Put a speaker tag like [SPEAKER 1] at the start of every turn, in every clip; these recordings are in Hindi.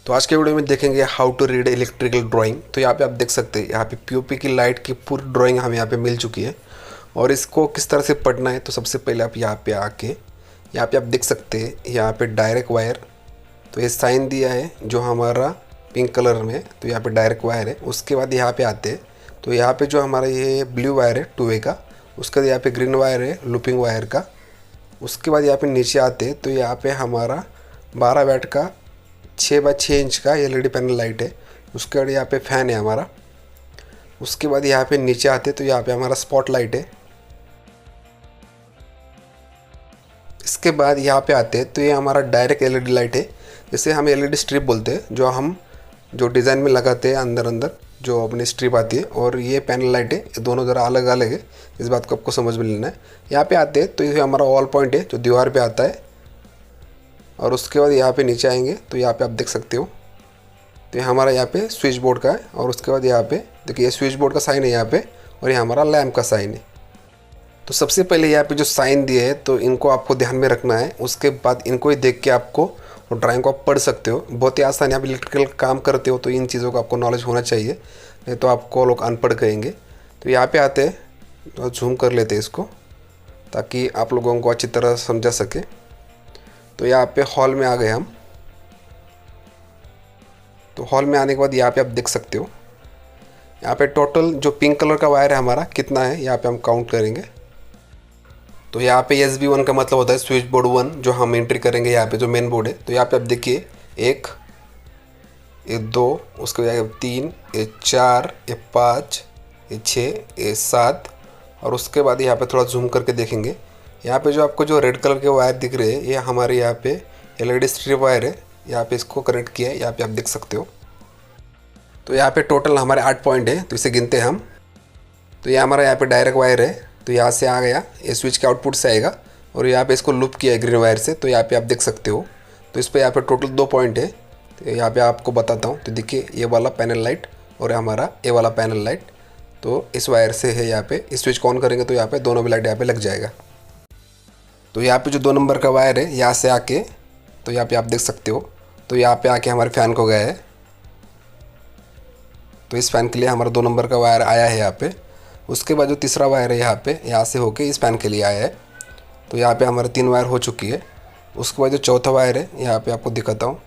[SPEAKER 1] तो आज के वीडियो में देखेंगे how to read electrical drawing. तो यहाँ पे आप देख सकते हैं, यहाँ पे पीओपी की लाइट की पूरी ड्राइंग हमें यहाँ पे मिल चुकी है और इसको किस तरह से पढ़ना है। तो सबसे पहले आप यहाँ पे आके यहाँ पे आप देख सकते हैं, यहाँ पे डायरेक्ट वायर, तो ये साइन दिया है जो हमारा पिंक कलर में, तो यहाँ पे डायरेक्ट वायर है। उसके बाद यहाँ पे आते हैं तो यहाँ पे जो हमारा ये ब्लू वायर है 2 वे का, उसके बाद यहाँ पे ग्रीन वायर है लूपिंग वायर का। उसके बाद यहाँ पे नीचे आते हैं तो यहाँ पे हमारा 12 वाट का 6x6 इंच का एलईडी पैनल लाइट है। उसके बाद यहाँ पे फ़ैन है हमारा। उसके बाद यहाँ पे नीचे आते तो यहाँ पे हमारा स्पॉट लाइट है। इसके बाद यहाँ पे आते तो ये हमारा डायरेक्ट एलईडी लाइट है, जिसे हम एलईडी स्ट्रिप बोलते हैं, जो हम डिज़ाइन में लगाते हैं अंदर अंदर जो अपनी स्ट्रिप आती है। और ये पैनल लाइट है, ये दोनों ज़रा अलग अलग है, इस बात को आपको समझ में लेना है। यहाँ पे आते तो ये हमारा ऑल पॉइंट है जो दीवार पे आता है। और उसके बाद यहाँ पे नीचे आएंगे तो यहाँ पे आप देख सकते हो, तो ये हमारा यहाँ पे स्विच बोर्ड का है। और उसके बाद यहाँ पे देखिए, ये स्विच बोर्ड का साइन है यहाँ पे, और ये हमारा लैम्प का साइन है। तो सबसे पहले यहाँ पे जो साइन दिए है तो इनको आपको ध्यान में रखना है। उसके बाद इनको ही देख के आपको ड्राइंग को आप पढ़ सकते हो। बहुत ही आसान, यहाँ पे इलेक्ट्रिकल काम करते हो तो इन चीज़ों का आपको नॉलेज होना चाहिए, नहीं तो आपको लोग अनपढ़ कहेंगे। तो यहाँ पे आते हैं तो जूम कर लेते हैं इसको, ताकि आप लोगों को अच्छी तरह समझा सके। तो यहाँ पे हॉल में आ गए हम। तो हॉल में आने के बाद यहाँ पे आप देख सकते हो, यहाँ पे टोटल जो पिंक कलर का वायर है हमारा कितना है, यहाँ पे हम काउंट करेंगे। तो यहाँ पे SB1 का मतलब होता है स्विच बोर्ड 1, जो हम एंट्री करेंगे यहाँ पे जो मेन बोर्ड है। तो यहाँ पे आप देखिए 1, ये 2, उसके बाद 3, ये 4, ये 5, ये 6, ये 7। और उसके बाद यहाँ पे थोड़ा जूम करके देखेंगे, यहाँ पे जो आपको जो रेड कलर के वायर दिख रहे हैं ये हमारे यहाँ पे एलईडी स्ट्रिप वायर है। यहाँ पे इसको कनेक्ट किया है, यहाँ पे आप देख सकते हो। तो यहाँ पे टोटल हमारे 8 पॉइंट है, तो इसे गिनते हैं हम। तो ये हमारा यहाँ पे डायरेक्ट वायर है, तो यहाँ से आ गया, ये स्विच के आउटपुट से आएगा। और यहाँ पे इसको लूप किया है ग्रीन वायर से, तो यहाँ पे आप देख सकते हो। तो इस पर यहाँ पे टोटल 2 पॉइंट है। तो यहाँ पे आपको बताता हूँ, तो देखिए ये वाला पैनल लाइट और हमारा ये वाला पैनल लाइट, तो इस वायर से है यहाँ पे। इस स्विच को ऑन करेंगे तो यहाँ पे दोनों भी लाइट यहाँ पे लग जाएगा। तो यहाँ पे जो 2 नंबर का वायर है यहाँ से आके, तो यहाँ पे आप देख सकते हो, तो यहाँ पे आके हमारे फ़ैन को गया है। तो इस फ़ैन के लिए हमारा 2 नंबर का वायर आया है यहाँ पे। उसके बाद जो तीसरा वायर है यहाँ पे, यहाँ से होके इस फ़ैन के लिए आया है। तो यहाँ पे हमारे 3 वायर हो चुकी है। उसके बाद जो चौथा वायर है यहाँ पे आपको दिखाता हूँ,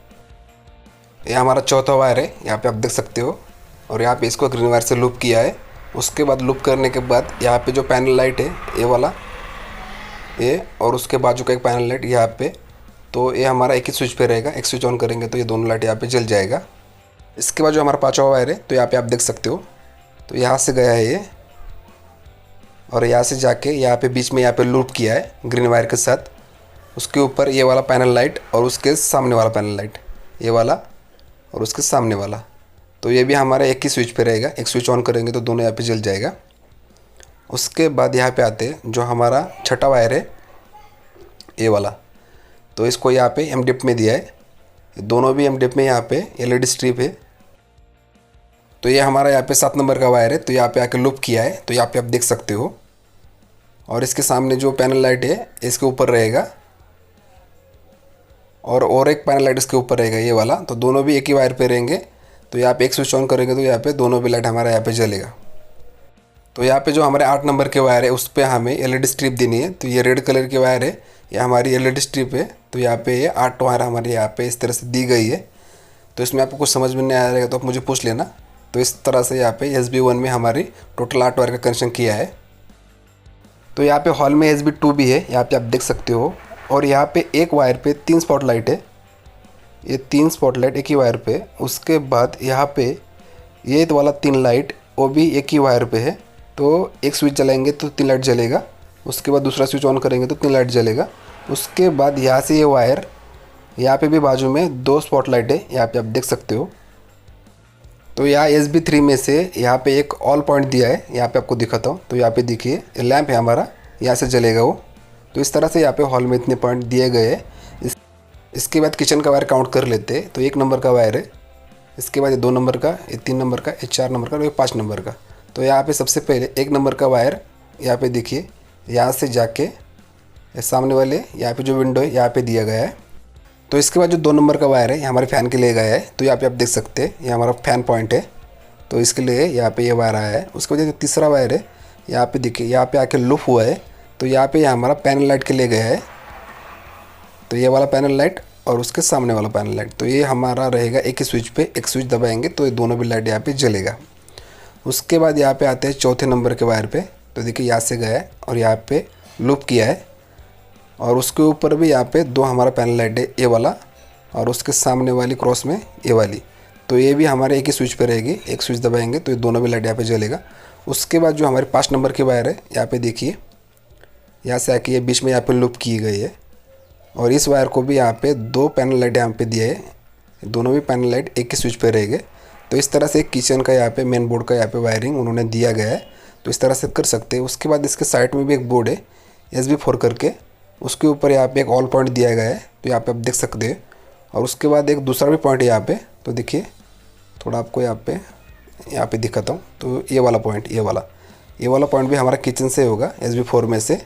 [SPEAKER 1] ये हमारा चौथा वायर है, यहाँ पे आप देख सकते हो। और यहाँ पे इसको ग्रीन वायर से लूप किया है। उसके बाद लूप करने के बाद यहाँ पे जो पैनल लाइट है ये वाला, ये और उसके बाजू का एक पैनल लाइट यहाँ पे, तो ये हमारा एक ही स्विच पे रहेगा। एक स्विच ऑन करेंगे तो ये दोनों लाइट यहाँ पे जल जाएगा। इसके बाद जो हमारा 5वां वायर है, तो यहाँ पे आप देख सकते हो, तो यहाँ से गया है ये, और यहाँ से जाके यहाँ पे बीच में यहाँ पे लूप किया है ग्रीन वायर के साथ। उसके ऊपर ये वाला पैनल लाइट और उसके सामने वाला पैनल लाइट, ये वाला और उसके सामने वाला, तो ये भी हमारा एक ही स्विच पे रहेगा। एक स्विच ऑन करेंगे तो दोनों यहाँ पे जल जाएगा। उसके बाद यहाँ पे आते हैं जो हमारा 6ठा वायर है ये वाला, तो इसको यहाँ पे एम डिप में दिया है। दोनों भी एम डिप में यहाँ पे एलईडी स्ट्रिप है। तो ये हमारा यहाँ पे 7 नंबर का वायर है, तो यहाँ पे आके लूप किया है, तो यहाँ पे आप देख सकते हो। और इसके सामने जो पैनल लाइट है इसके ऊपर रहेगा, और एक पैनल लाइट इसके ऊपर रहेगा ये वाला, तो दोनों भी एक ही वायर पे रहेंगे। तो यहाँ पे एक स्विच ऑन करेंगे तो यहाँ पे दोनों भी लाइट हमारा यहाँ पे जलेगा। तो यहाँ पे जो हमारे 8 नंबर के वायर है उस पर हमें एलईडी स्ट्रिप देनी है। तो ये रेड कलर की वायर है, ये हमारी एलईडी स्ट्रिप है। तो यहाँ पे ये 8 वायर हमारे यहाँ पे इस तरह से दी गई है। तो इसमें आपको कुछ समझ में नहीं आ रहेगा तो आप मुझे पूछ लेना। तो इस तरह से यहाँ पे SB1 में हमारी टोटल 8 वायर का कनेक्शन किया है। तो यहाँ पे हॉल में SB2 भी है, यहाँ पे आप देख सकते हो। और यहाँ पे एक वायर पे 3 स्पॉट लाइट है, ये 3 स्पॉट लाइट एक ही वायर पे। उसके बाद यहाँ पे ये वाला 3 लाइट वो भी एक ही वायर पे है। तो एक स्विच जलाएंगे तो 3 लाइट जलेगा, उसके बाद दूसरा स्विच ऑन करेंगे तो 3 लाइट जलेगा। उसके बाद यहाँ से ये वायर, यहाँ पे भी बाजू में 2 स्पॉट लाइट है, यहाँ पे आप देख सकते हो। तो यहाँ SB3 में से यहाँ पे एक ऑल पॉइंट दिया है, यहाँ पे आपको दिखाता हूँ। तो यहाँ पे देखिए लैंप है हमारा, यहाँ से जलेगा वो। तो इस तरह से यहाँ पे हॉल में इतने पॉइंट दिए गए हैं। इसके बाद किचन का वायर काउंट कर लेते हैं। तो 1 नंबर का वायर है, इसके बाद ये 2 नंबर का, ये 3 नंबर का, ये 4 नंबर का और ये 5 नंबर का। तो यहाँ पे सबसे पहले 1 नंबर का वायर, यहाँ पे देखिए यहाँ से जाके सामने वाले यहाँ पे जो विंडो है यहाँ पे दिया गया है। तो इसके बाद जो 2 नंबर का वायर है ये हमारे फ़ैन के लिए गया है। तो यहाँ पे आप देख सकते हैं ये हमारा फ़ैन पॉइंट है, तो इसके लिए यहाँ पे ये वायर आया है। उसके बाद जो तीसरा वायर है यहाँ पे देखिए, यहाँ पे आके लूप हुआ है, तो यहाँ पे हमारा पैनल लाइट के लिए गया है। तो ये वाला पैनल लाइट और उसके सामने वाला पैनल लाइट, तो ये हमारा रहेगा एक ही स्विच पे, एक स्विच दबाएंगे तो ये दोनों भी लाइट यहाँ पे जलेगा। उसके बाद यहाँ पे आते हैं चौथे नंबर के वायर पे। तो देखिए यहाँ से गया है और यहाँ पे लूप किया है, और उसके ऊपर भी यहाँ पे 2 हमारा पैनल लाइट है, ये वाला और उसके सामने वाली क्रॉस में ये वाली। तो ये भी हमारे एक ही स्विच पे रहेगी, एक स्विच दबाएंगे तो ये दोनों भी लाइट यहाँ पे जलेगा। उसके बाद जो हमारे 5 नंबर के वायर है यहाँ पे देखिए, यहाँ से आके ये बीच में यहाँ पे लूप की गई है, और इस वायर को भी यहाँ पे 2 पैनल लाइट यहाँ पे दिए है, दोनों भी पैनल लाइट एक ही स्विच पे रहेंगे। तो इस तरह से किचन का यहाँ पे मेन बोर्ड का यहाँ पे वायरिंग उन्होंने दिया गया है, तो इस तरह से कर सकते हैं। उसके बाद इसके साइड में भी एक बोर्ड है SB4 करके, उसके ऊपर यहाँ पे एक ऑल पॉइंट दिया गया है, तो यहाँ पे आप देख सकते हैं। और उसके बाद एक दूसरा भी पॉइंट है यहाँ पे, तो देखिए थोड़ा आपको यहाँ पे दिखाता हूँ। तो ये वाला पॉइंट, ये वाला पॉइंट भी हमारा किचन से होगा SB4 में से।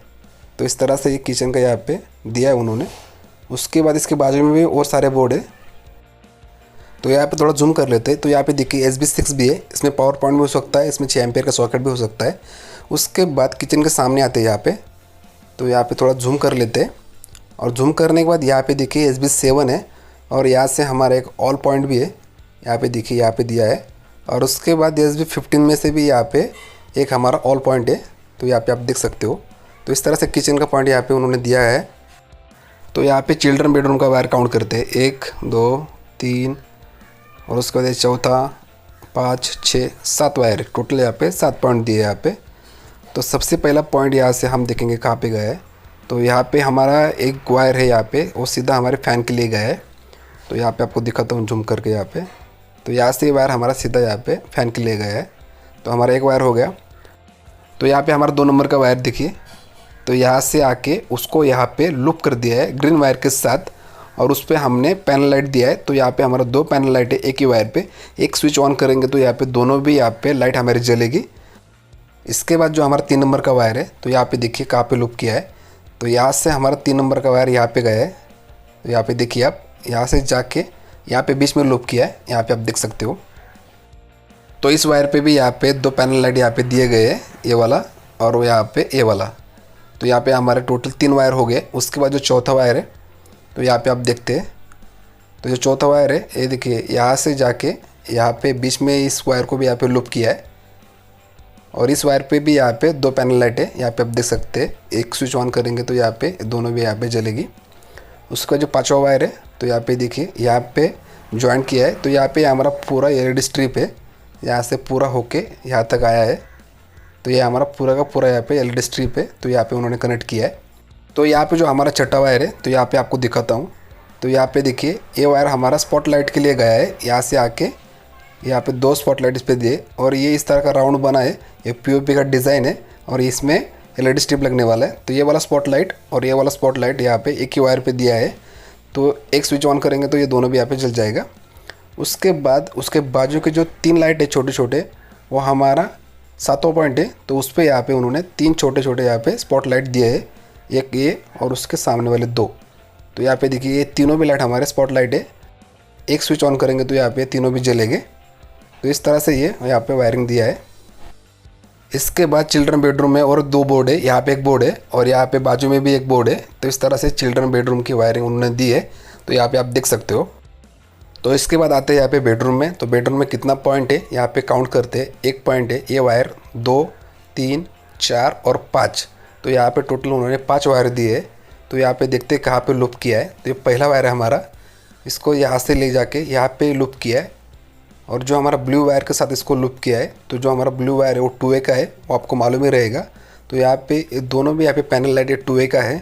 [SPEAKER 1] तो इस तरह से ये किचन का यहाँ पे दिया है उन्होंने। उसके बाद इसके बाजू में भी और सारे बोर्ड है, तो यहाँ पे थोड़ा जूम कर लेते हैं। तो यहाँ पे देखिए SB6 भी है, इसमें पावर पॉइंट भी हो सकता है, इसमें 6 एम्पियर का सॉकेट भी हो सकता है। उसके बाद किचन के सामने आते हैं यहाँ पे, तो यहाँ पे थोड़ा जूम कर लेते हैं। और जूम करने के बाद यहाँ पे देखिए SB7 है, और यहाँ से हमारा एक ऑल पॉइंट भी है, यहाँ पे देखिए यहाँ पे दिया है। और उसके बाद SB15 में से भी यहाँ पे एक हमारा ऑल पॉइंट है, तो यहाँ पे आप देख सकते हो। तो इस तरह से किचन का पॉइंट यहाँ पे उन्होंने दिया है। तो यहाँ पे चिल्ड्रन बेडरूम का वायर काउंट करते हैं, 1 2 3 और उसके बाद चौथा 5 6 7 वायर, टोटल यहाँ पे 7 पॉइंट दिए यहाँ पे। तो सबसे पहला पॉइंट यहाँ से हम देखेंगे कहाँ पे गया है। तो यहाँ पे हमारा एक वायर है यहाँ पे, वो सीधा हमारे फ़ैन के लिए गया है। तो यहाँ पे आपको दिखाता हूँ जूम करके यहाँ पे। तो यहाँ से वायर हमारा सीधा यहाँ पे फ़ैन के लिए गया है, तो हमारा एक वायर हो गया। तो यहाँ पे हमारा 2 नंबर का वायर देखिए, तो यहाँ से आके उसको यहाँ पे लूप कर दिया है ग्रीन वायर के साथ, और उस पर हमने पैनल लाइट दिया है। तो यहाँ पे हमारा 2 पैनल लाइट है एक ही वायर पे, एक स्विच ऑन करेंगे तो यहाँ पे दोनों भी यहाँ पे लाइट हमारी जलेगी। इसके बाद जो हमारा 3 नंबर का वायर है, तो यहाँ पे देखिए कहाँ पे लूप किया है। तो यहाँ से हमारा 3 नंबर का वायर यहाँ पे गया है, तो यहाँ पे देखिए आप, यहाँ से जाके यहाँ पे बीच में लूप किया है, यहाँ पे आप देख सकते हो। तो इस वायर पे भी यहाँ पे 2 पैनल लाइट यहाँ पे दिए गए हैं, ये वाला और वो यहाँ पे ये वाला। तो यहाँ पे हमारे टोटल 3 वायर हो गए। उसके बाद जो चौथा वायर है, तो यहाँ पे आप देखते हैं, तो जो चौथा वायर है ये देखिए, यहाँ से जाके यहाँ पे बीच में इस वायर को भी यहाँ पे लूप किया है, और इस वायर पे भी यहाँ पे 2 पैनल लाइट है, यहाँ पे आप देख सकते हैं। एक स्विच ऑन करेंगे तो यहाँ पे दोनों भी यहाँ पे जलेगी। उसका जो 5वां वायर है, तो यहाँ पे देखिए यहाँ पे ज्वाइंट किया है। तो यहाँ पे हमारा पूरा LED स्ट्रिप है, यहाँ से पूरा होके यहाँ तक आया है। तो ये हमारा पूरा का पूरा यहाँ पे LED स्ट्रिप है, तो यहाँ पे उन्होंने कनेक्ट किया है। तो यहाँ पे जो हमारा छठा वायर है, तो यहाँ पे आपको दिखाता हूँ। तो यहाँ पे देखिए ये वायर हमारा स्पॉटलाइट के लिए गया है, यहाँ से आके यहाँ पे 2 स्पॉटलाइट इस पे दिए, और ये इस तरह का राउंड बना है, ये POP का डिज़ाइन है, और इसमें LED स्ट्रिप लगने वाला है। तो ये वाला स्पॉटलाइट और ये वाला स्पॉटलाइट यहाँ पे एक ही वायर पे दिया है, तो एक स्विच ऑन करेंगे तो ये दोनों भी यहाँ पे जल जाएगा। उसके बाद उसके बाजू के जो 3 लाइट है छोटे छोटे, वो हमारा 7वां पॉइंट है। तो उस पर यहाँ पे उन्होंने 3 छोटे छोटे यहाँ पे स्पॉटलाइट दिए है, एक ये और उसके सामने वाले 2। तो यहाँ पे देखिए ये तीनों भी लाइट हमारे स्पॉटलाइट है, एक स्विच ऑन करेंगे तो यहाँ पे तीनों भी जलेंगे। तो इस तरह से ये यहाँ पे वायरिंग दिया है। इसके बाद चिल्ड्रन बेडरूम में और 2 बोर्ड है, यहाँ पे एक बोर्ड है और यहाँ पे बाजू में भी एक बोर्ड है। तो इस तरह से चिल्ड्रन बेडरूम की वायरिंग उन्होंने दी है, तो यहाँ पे आप देख सकते हो। तो इसके बाद आते हैं यहाँ पे बेडरूम में। तो बेडरूम में कितना पॉइंट है यहाँ पे काउंट करते हैं। एक पॉइंट है, ये वायर 2 3 4 और 5। तो यहाँ पे टोटल उन्होंने 5 वायर दिए है। तो यहाँ पे देखते हैं कहाँ पे लूप किया है। तो ये पहला वायर है हमारा, इसको यहाँ से ले जाके यहाँ पे लूप किया है, और जो हमारा ब्लू वायर के साथ इसको लूप किया है। तो जो हमारा ब्लू वायर है वो 2A का है, वो आपको मालूम ही रहेगा। तो यहाँ पे दोनों भी यहाँ पे पैनल लाइट 2A का है।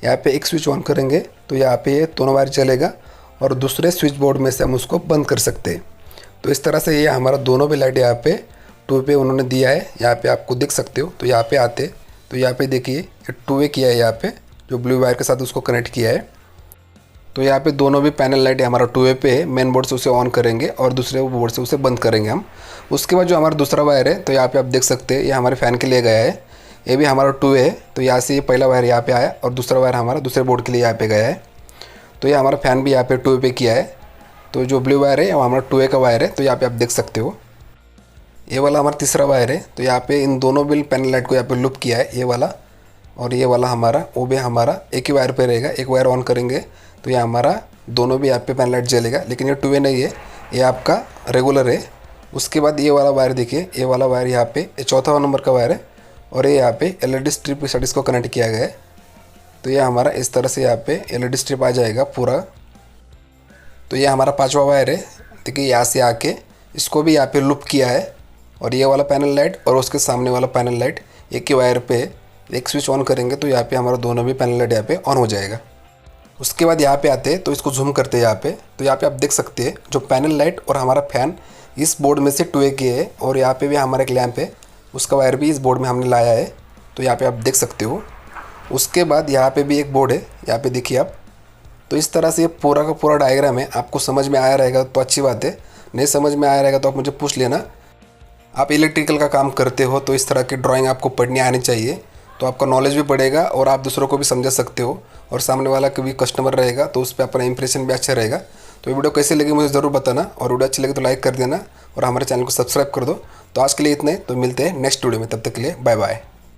[SPEAKER 1] यहाँ पे एक स्विच ऑन करेंगे तो यहाँ पे ये दोनों वायर चलेगा, और दूसरे स्विच बोर्ड में से हम उसको बंद कर सकते हैं। तो इस तरह से ये हमारा दोनों भी लाइट यहाँ पे 2A उन्होंने दिया है, यहाँ पे आपको देख सकते हो। तो यहाँ पे आते तो यहाँ पे देखिए 2A किया है, यहाँ पे जो ब्लू वायर के साथ उसको कनेक्ट किया है। तो यहाँ पे दोनों भी पैनल लाइट हमारा 2A पे है, मेन बोर्ड से उसे ऑन करेंगे और दूसरे बोर्ड से उसे बंद करेंगे हम। उसके बाद जो हमारा दूसरा वायर है, तो यहाँ पे आप देख सकते हैं ये हमारे फ़ैन के लिए गया है, ये भी हमारा 2A है। तो यहाँ से ये पहला वायर यहाँ पे आया और दूसरा वायर हमारा दूसरे बोर्ड के लिए यहाँ पे गया है। तो ये हमारा फ़ैन भी यहाँ पे 2A पे किया है। तो जो ब्लू वायर है वो हमारा 2A का वायर है, तो यहाँ पे आप देख सकते हो। ये वाला हमारा तीसरा वायर है, तो यहाँ पे इन दोनों भी पैनल लाइट को यहाँ पे लूप किया है, ये वाला और ये वाला हमारा, वो भी हमारा एक ही वायर पे रहेगा। एक वायर ऑन करेंगे तो ये हमारा दोनों भी यहाँ पे पैनल लाइट जलेगा, लेकिन ये 2A नहीं है, ये आपका रेगुलर है। उसके बाद ये वाला वायर देखिए, ये वाला वायर यहाँ पे ये चौथा नंबर का वायर है और ये यहाँ पे LED स्ट्रिप के साथ इसको कनेक्ट किया गया है। तो ये हमारा इस तरह से यहाँ पे LED स्ट्रिप आ जाएगा पूरा। तो ये हमारा पांचवा वायर है, देखिए यहाँ से आके इसको भी यहाँ पे लूप किया है और ये वाला पैनल लाइट और उसके सामने वाला पैनल लाइट एक ही वायर पे एक स्विच ऑन करेंगे तो यहाँ पे हमारा दोनों भी पैनल लाइट यहाँ पे ऑन हो जाएगा। उसके बाद यहाँ पे आते हैं तो इसको जूम करते हैं यहाँ पे, तो यहाँ पे आप देख सकते हैं जो पैनल लाइट और हमारा फ़ैन इस बोर्ड में से 2A के है और यहाँ पे भी हमारा एक लैंप है, उसका वायर भी इस बोर्ड में हमने लाया है, तो यहाँ पे आप देख सकते हो। उसके बाद यहाँ पे भी एक बोर्ड है, यहाँ पे देखिए आप। तो इस तरह से ये पूरा का पूरा डायग्राम है, आपको समझ में आया रहेगा तो अच्छी बात है, नहीं समझ में आया रहेगा तो आप मुझे पूछ लेना। आप इलेक्ट्रिकल का काम करते हो तो इस तरह की ड्राइंग आपको पढ़नी आनी चाहिए, तो आपका नॉलेज भी बढ़ेगा और आप दूसरों को भी समझा सकते हो और सामने वाला कभी कस्टमर रहेगा तो उस पर अपना इंप्रेशन भी अच्छा रहेगा। तो ये वीडियो कैसे लगी मुझे ज़रूर बताना और वीडियो अच्छी लगे तो लाइक कर देना और हमारे चैनल को सब्सक्राइब कर दो। तो आज के लिए इतना ही, तो मिलते हैं नेक्स्ट वीडियो में, तब तक के लिए बाय बाय।